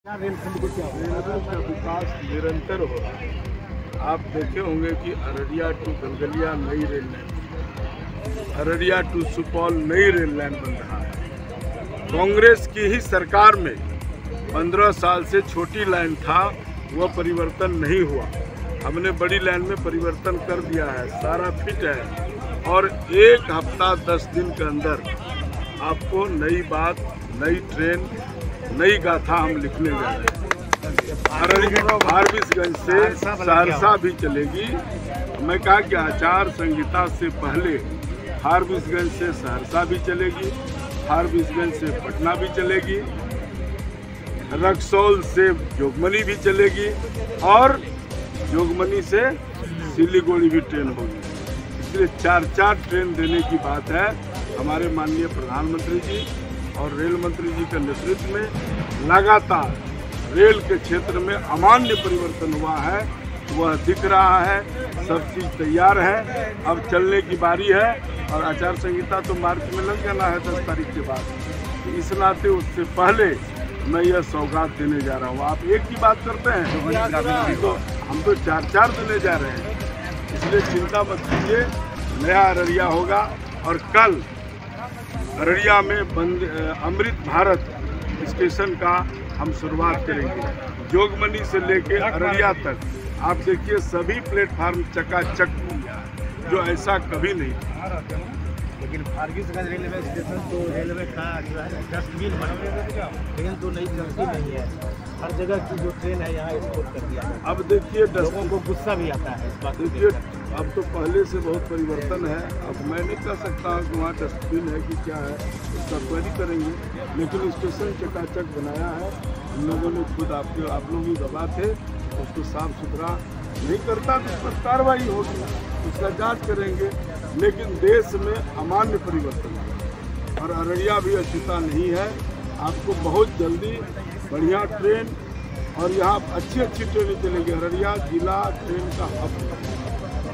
Railway का विकास निरंतर हो रहा है। आप देखे होंगे कि अररिया टू गलगलिया नई rail line, Araria to Supaul नई रेल लाइन बन रहा है। कांग्रेस की ही सरकार में 15 साल से छोटी लाइन था, वह परिवर्तन नहीं हुआ। हमने बड़ी लाइन में परिवर्तन कर दिया है, सारा फिट है और 1 हफ्ता 10 दिन के अंदर आपको नई बात, नई ट्रेन, नई गाथा हम लिखने जा रहे हैं। फारबिसगंज से सहरसा भी चलेगी। मैं कहा कि आचार संहिता से पहले फारबिसगंज से सहरसा भी चलेगी, फारबिसगंज से पटना भी चलेगी, रक्सौल से जोगबनी भी चलेगी और जोगबनी से सिलीगुड़ी भी ट्रेन होगी। इसलिए 4 ट्रेन देने की बात है। हमारे माननीय प्रधानमंत्री जी और रेल मंत्री जी के नेतृत्व में लगातार रेल के क्षेत्र में अमान्य परिवर्तन हुआ है, वह दिख रहा है। सब चीज़ तैयार है, अब चलने की बारी है और आचार संहिता तो मार्च में लग जाना है 10 तारीख के बाद। इस नाते उससे पहले मैं यह सौगात देने जा रहा हूँ। आप एक की बात करते हैं, तो हम तो 4 देने जा रहे हैं। इसलिए चिंता मत कीजिए, नया अररिया होगा। और कल अररिया में अमृत भारत स्टेशन का हम शुरुआत करेंगे। जोगबनी से लेके अररिया तक आप देखिए सभी प्लेटफार्म चकाचक, जो ऐसा कभी नहीं था। लेकिन फारबिसगंज रेलवे स्टेशन तो रेलवे का जो है डस्टबिन बना है, लेकिन तो नई चलती नहीं है। हर जगह की जो ट्रेन है यहाँ स्टॉप कर दिया है। अब देखिए लोगों को गुस्सा भी आता है इस बात। देखिए अब तो पहले से बहुत परिवर्तन है। अब मैं नहीं कह सकता कि वहाँ डस्टबिन है कि क्या है, उसका क्वेरी करेंगे। लेकिन स्टेशन चकाचक बनाया है हम लोगों ने खुद। आप लोग भी दबा थे, उसको साफ सुथरा नहीं करता तो उस पर कार्रवाई होगी, उसका जांच करेंगे। लेकिन देश में अमान्य परिवर्तन है और अररिया भी अछूता नहीं है। आपको बहुत जल्दी बढ़िया ट्रेन और यहाँ अच्छी ट्रेनें चलेगी। अररिया जिला ट्रेन का हब।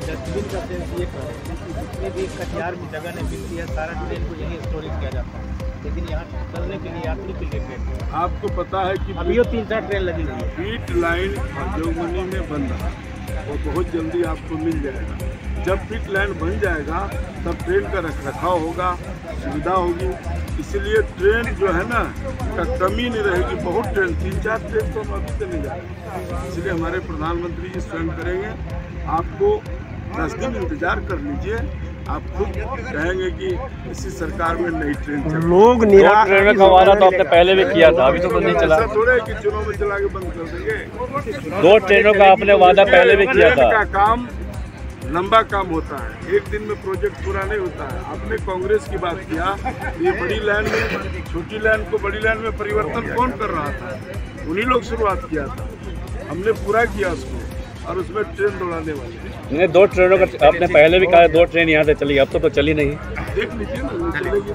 डस्टबिन का सेंस ये कर जितने भी कटिहार में जगह नहीं मिलती है, सारा ट्रेन को यही स्टोरेज किया जाता है। लेकिन यहाँ चलने के लिए यात्री के लिए ट्रेन, आपको पता है कि अभी 3-4 ट्रेन लगी हुई है। पीट लाइन जोगबनी में बन रहा है, वो बहुत जल्दी आपको मिल जाएगा। जब पिट लाइन बन जाएगा तब ट्रेन का रखरखाव होगा, सुविधा होगी। इसलिए ट्रेन जो है ना का कमी नहीं रहेगी। बहुत ट्रेन 3-4 ट्रेन तो हम अभी चले जाएंगे। इसलिए हमारे प्रधानमंत्री जी स्वयं करेंगे। आपको 10 दिन इंतजार कर लीजिए, आप खुद कहेंगे कि इसी सरकार में नई ट्रेन चल। लोग ट्रेन का वादा तो आपने पहले भी किया था, अभी तो नहीं चला। ऐसा थोड़ा है कि चुनाव में चला के बंद कर देंगे। 2 ट्रेनों का आपने वादा पहले भी किया था। का काम लंबा काम होता है, एक दिन में प्रोजेक्ट पूरा नहीं होता है। आपने कांग्रेस की बात किया, ये बड़ी लाइन में छोटी लाइन को बड़ी लाइन में परिवर्तन कौन कर रहा था? उन्हीं लोग शुरुआत किया था। हमने पूरा किया उसको और उसमें ट्रेन दौड़ाने वाले। नहीं, 2 ट्रेनों का आपने पहले भी कहा, 2 ट्रेन यहाँ से चली, अब तो चली नहीं। देख लीजिए ना, चलेगी।